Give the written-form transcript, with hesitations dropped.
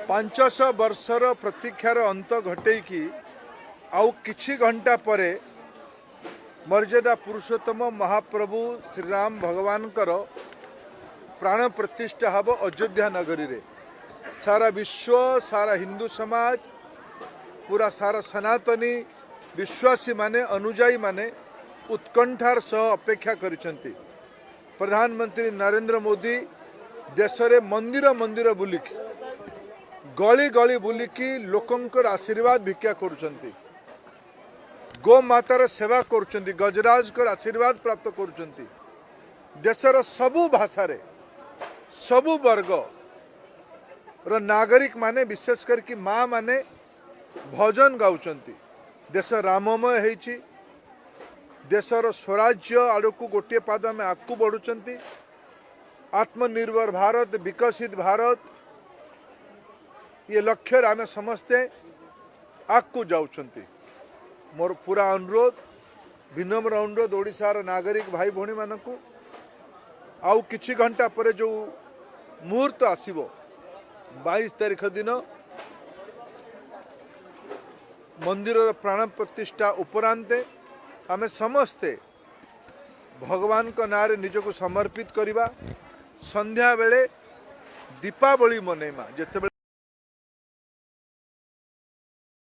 500 वर्षर प्रतीक्षार अंत घटेकी आउ किछि घंटा परे मर्यादा पुरुषोत्तम महाप्रभु श्रीराम भगवान प्राण प्रतिष्ठा हब अयोध्या नगरी रे। सारा विश्व, सारा हिंदू समाज, पूरा सारा सनातनी विश्वासी माने, अनुजाई माने उत्कंठार सह अपेक्षा करिसंती। प्रधानमंत्री नरेंद्र मोदी देश रे मंदिर मंदिर बुलिकी, गली गली बुलिकी लोकंकर आशीर्वाद भिक्षा करुचंती, गो मातार सेवा करुचंती, गजराज कर आशीर्वाद प्राप्त करुचंती। देशर सबु भाषा रे सबु वर्ग रो नागरिक माने, विशेष करके माँ माने भजन गाउचंती। देश राममय हेछि, देशर स्वराज्य आड़कू गोटे पाद में आगू बढ़ुचंती। आत्मनिर्भर भारत, विकसित भारत, ये लक्ष्य आम समस्ते आगू जाउचंती। मोर पूरा अनुरोध, विनम्र अनुरोध ओडिशार नागरिक भाई भौणी मानकू, आउ किछि घंटा पर जो मुहूर्त आसीबो 22 तारीख दिन मंदिर प्राण प्रतिष्ठा उपरांते आमे समस्ते भगवान को नारे निजको समर्पित करिबा। संध्या बेले दीपावली मनेमा, जेतेबेले